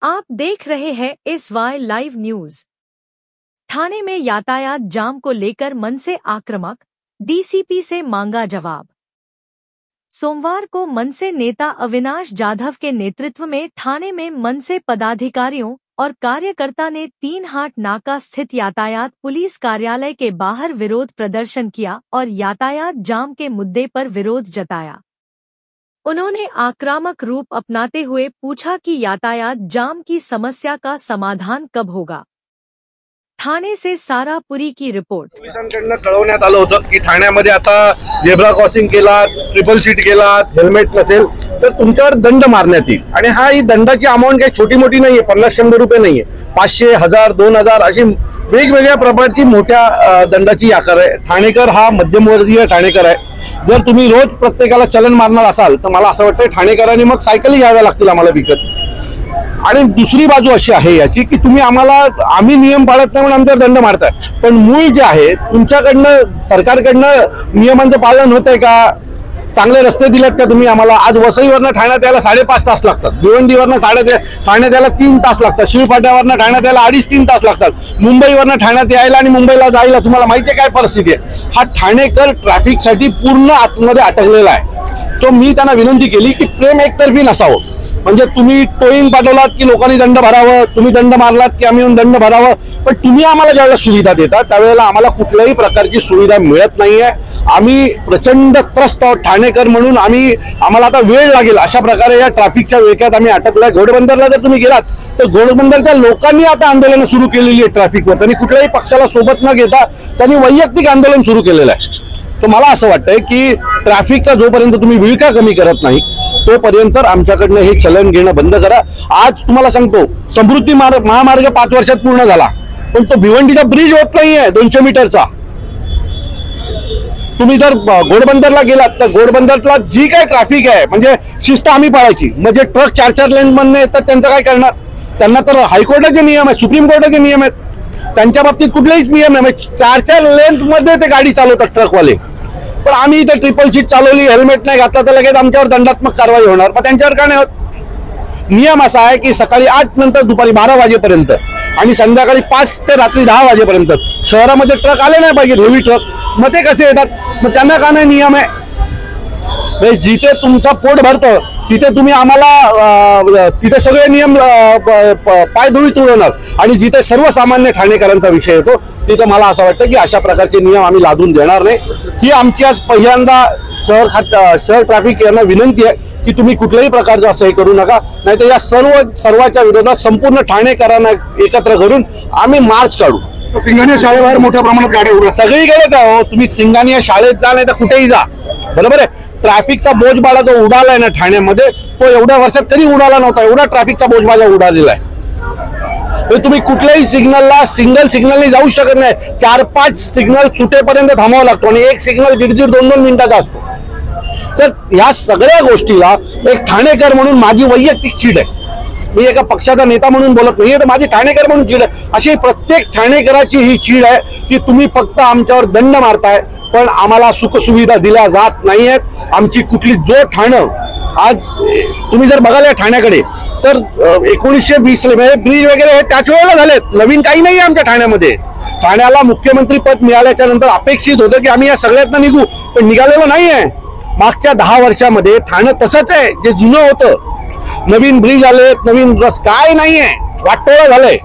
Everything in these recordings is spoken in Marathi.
आप देख रहे हैं SY लाइव न्यूज। ठाणे में यातायात जाम को लेकर मन से आक्रामक, डीसीपी से मांगा जवाब। सोमवार को मनसे नेता अविनाश जाधव के नेतृत्व में ठाणे में मनसे पदाधिकारियों और कार्यकर्ता ने 3 हाट नाका स्थित यातायात पुलिस कार्यालय के बाहर विरोध प्रदर्शन किया और यातायात जाम के मुद्दे पर विरोध जताया। उन्होंने आक्रामक रूप अपनाते हुए पूछा कि यातायात जाम की समस्या का समाधान कब होगा। ठाणे से सारा पुरी की रिपोर्ट। पोलिसांकडून कळवण्यात आलं होतं की ठाण्यामध्ये आता झेब्रा क्रॉसिंग केला, ट्रिपल सीट केला, हेल्मेट नसेल तर तुमच्यावर दंड मारण्यात येईल। आणि ही दंडाची अमाउंट काही छोटी मोठी नाहीये, 50-100 रुपये नाहीये, 500, 1000, 2000 अशी वेगवेगळ्या प्रकारची मोठ्या दंडाची आकार आहे। ठाणेकर हा मध्यमवर्गीय ठाणेकर आहे। जर तुम्ही रोज प्रत्येकाला चलन मारणार असाल तर मला असं वाटतं ठाणेकरांनी मग सायकली घ्याव्या लागतील आम्हाला विकत। आणि दुसरी बाजू अशी आहे याची की तुम्ही आम्ही नियम पाळत नाही म्हणून आमच्यावर दंड मारताय, पण मूळ जे आहे तुमच्याकडनं सरकारकडनं नियमांचं पालन होतंय का? चांगले रस्ते दिलेत का तुम्ही आम्हाला? आज वसईवरनं ठाण्यात यायला 5.5 तास लागतात, भिवंडीवरनं ठाण्यात यायला 3 तास लागतात, शिळपाट्यावरनं ठाण्यात यायला 2.5-3 तास लागतात, मुंबईवरनं ठाण्यात यायला आणि मुंबईला जायला तुम्हाला माहिती आहे काय परिस्थिती आहे? हा ठाणेकर ट्रॅफिकसाठी पूर्ण आतमध्ये अटकलेला आहे। सो मी त्यांना विनंती केली की प्रेम एकतर्फी नसावं, म्हणजे तुम्ही टोईंग पाठवलात की लोकांनी दंड भरावं, तुम्ही दंड मारलात की आम्ही दंड भरावं, पण तुम्ही आम्हाला ज्यावेळेला सुविधा देता त्यावेळेला आम्हाला कुठल्याही प्रकारची सुविधा मिळत नाहीये। आम्ही प्रचंड त्रस्त आहोत ठाणेकर म्हणून, आम्हाला आता वेळ लागेल अशा प्रकारे या ट्रॅफिकच्या वेळेत आम्ही अटकलोय। घोडबंदरला जर तुम्ही गेलात तर घोडबंदरच्या लोकांनी आता आंदोलन सुरू केलेली आहे ट्रॅफिकवर। त्यांनी कुठल्याही पक्षाला सोबत न घेता त्यांनी वैयक्तिक आंदोलन सुरू केलेलं आहे। तर मला असं वाटतंय की ट्रॅफिकचा जोपर्यंत तुम्ही विळखा कमी करत नाही तोपर्यंत आमच्याकडनं हे चलन घेणं बंद करा। आज तुम्हाला सांगतो समृद्धी महामार्ग 5 वर्षात पूर्ण झाला, पण तो भिवंडीचा ब्रिज होत नाहीये 200 मीटरचा। तुम्ही जर घोडबंदरला गेलात तर घोडबंदरला जी काय ट्रॅफिक आहे म्हणजे शिस्त आम्ही पाळायची, म्हणजे ट्रक 4-4 लेन मधनं येतात त्यांचं काय करणार? त्यांना तर हायकोर्टाचे नियम आहेत, सुप्रीम कोर्टाचे नियम आहेत, त्यांच्या बाबतीत कुठलेच नियम नाही। 4-4 लेन मध्ये ते गाडी चालवतात ट्रकवाले, पण आम्ही इथे ट्रिपल सीट चालवली, हेल्मेट नाही घातला तर लगेच आमच्यावर दंडात्मक कारवाई होणार। पण त्यांच्यावर का नाही होत? नियम असा आहे की सकाळी 8 नंतर दुपारी 12 वाजेपर्यंत आणि संध्याकाळी 5 ते रात्री 10 वाजेपर्यंत शहरामध्ये ट्रक आले नाही पाहिजे, हेवी ट्रक, मग ते कसे येतात? मग त्यांना का नाही नियम आहे? जिथे तुमचा पोट भरतं तिथे तुम्ही आम्हाला तिथे सगळे नियम पायधुळीत उडवणार, आणि जिथे सर्वसामान्य ठाणेकरांचा विषय येतो तिथे मला असं वाटतं की अशा प्रकारचे नियम आम्ही लादून देणार नाही। ही आमची आज पहिल्यांदा शहर ट्रॅफिक यांना विनंती आहे की तुम्ही कुठल्याही प्रकारचं असं हे करू नका, नाहीतर या सर्वाच्या विरोधात संपूर्ण ठाणेकरांना एकत्र करून आम्ही मार्च काढू। सिंगानिया शाळेबाहेर मोठ्या प्रमाणात गाड्या उभ्या सगळीकडे जा हो, तुम्ही सिंगानिया शाळेत जा नाही तर कुठेही जा, बरोबर आहे? ट्रॅफिकचा बोजबाळा जो उडालाय ना ठाण्यामध्ये तो एवढ्या वर्षात कधी उडाला नव्हता, एवढा ट्रॅफिकचा बोजबाळा उडालेला आहे। तुम्ही कुठल्याही सिग्नलला सिंगल सिग्नलने जाऊ शकत नाही, 4-5 सिग्नल सुटेपर्यंत थांबावं लागतो आणि एक सिग्नल 1.5-2 मिनिटाचा असतो। तर ह्या सगळ्या गोष्टीला एक ठाणेकर म्हणून माझी वैयक्तिक चीड आहे। मी एका पक्षाचा नेता म्हणून बोलत नाहीये, तर माझी ठाणेकर म्हणून चीड आहे। अशी प्रत्येक ठाणेकराची ही चीड आहे की तुम्ही फक्त आमच्यावर दंड मारताय पण आम्हाला सुखसुविधा दिल्या जात नाहीयेत। आमची कुठली जो ठाणं आज तुम्ही जर बघाल ठाण्याकडे तर 1920 ब्रिज वगैरे हे त्याच वेळेला झालेत, नवीन काही नाही आमच्या ठाण्यामध्ये। ठाण्याला मुख्यमंत्री पद मिळाल्याच्या नंतर अपेक्षित होतं की आम्ही या सगळ्यातनं निघू, पण निघालेलं नाहीये। मागच्या 10 वर्षामध्ये ठाणं तसंच आहे जे जुनं होतं। नवीन ब्रिज आले, नवीन रस काय नाहीये, वाटोळं झालंय।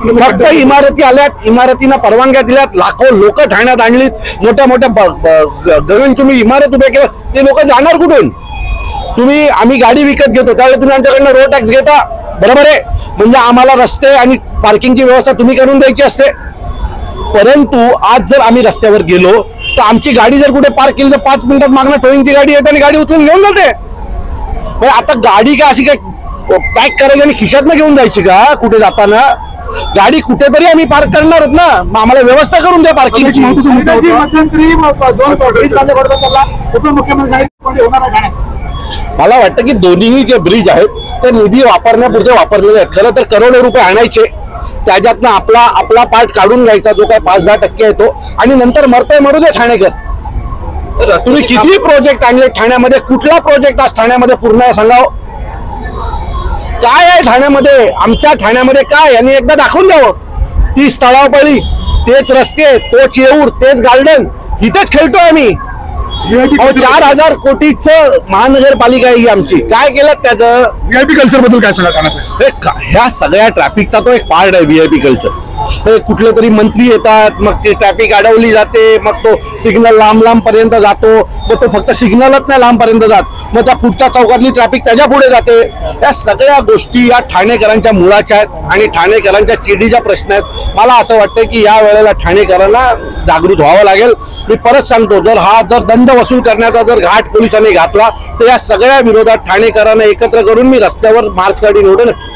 फक्त इमारती आल्यात, इमारतींना परवानग्या दिल्यात, लाखो लोक ठाण्यात आणलीत, मोठ्या मोठ्या गगनचुंबी इमारत उभ्या केल्या, ते लोक जाणार कुठून? आम्ही गाडी विकत घेतो त्यावेळेला तुम्ही आमच्याकडनं रोड टॅक्स घेता, बरोबर आहे? म्हणजे आम्हाला रस्ते आणि पार्किंगची व्यवस्था तुम्ही करून द्यायची असते। परंतु आज जर आम्ही रस्त्यावर गेलो तर आमची गाडी जर कुठे पार्क केली तर 5 मिनिटात मागणं टोईंगची गाडी येते आणि गाडी उचलून घेऊन जाते। म्हणजे आता गाडी काय अशी काय पॅक करायची आणि खिशातनं घेऊन जायची का? कुठे जाताना गाडी कुठेतरी आम्ही पार्क करणार आहोत ना, मग आम्हाला व्यवस्था करून द्या पार्किंगची। मला वाटतं की दोन्ही जे ब्रिज आहेत ते निधी वापरण्यापुरते वापरलेले आहेत। खरं तर करोडो रुपये आणायचे, त्याच्यातनं आपला पार्ट काढून घ्यायचा जो काय 5-10% आहे तो, आणि नंतर मरतय मरू दे ठाणेकर। तुम्ही किती प्रोजेक्ट आणले ठाण्यामध्ये? कुठला प्रोजेक्ट आज ठाण्यामध्ये पूर्ण आहे सांगावं? काय आहे ठाण्यामध्ये, आमच्या ठाण्यामध्ये काय यांनी एकदा दाखवून द्यावं. ती स्थळावपळी, तेच रस्ते, तोच येऊर, तेच गार्डन, इथेच खेळतोय आम्ही. 4,000 कोटीचं महानगरपालिका आहे ही आमची. काय केलं त्याचं? व्हीआयपी कल्चर बद्दल काय सांगा ठाण्यात? ह्या सगळ्या ट्रॅफिकचा तो एक पार्ट आहे व्हीआयपी कल्चर. कुठले तरी मंत्री येतात, मग ते ट्रॅफिक अडवली जाते, मग तो सिग्नल लांब लांब पर्यंत जातो, मग तो फक्त सिग्नलच नाही लांब पर्यंत जात, मग त्या पुढच्या चौकातली ट्रॅफिक त्याच्या पुढे जाते. या सगळ्या गोष्टी या ठाणेकरांच्या मुळाच्या आहेत आणि ठाणेकरांच्या चिडीच्या प्रश्न आहेत. मला असं वाटतं की या वेळेला ठाणेकरांना जागृत व्हावं लागेल. मी परत सांगतो, जर दंड वसूल करण्याचा जर घाट पोलिसांनी घातला तर या सगळ्या विरोधात ठाणेकरांना एकत्र करून मी रस्त्यावर मार्च काढीन एवढं नक्की.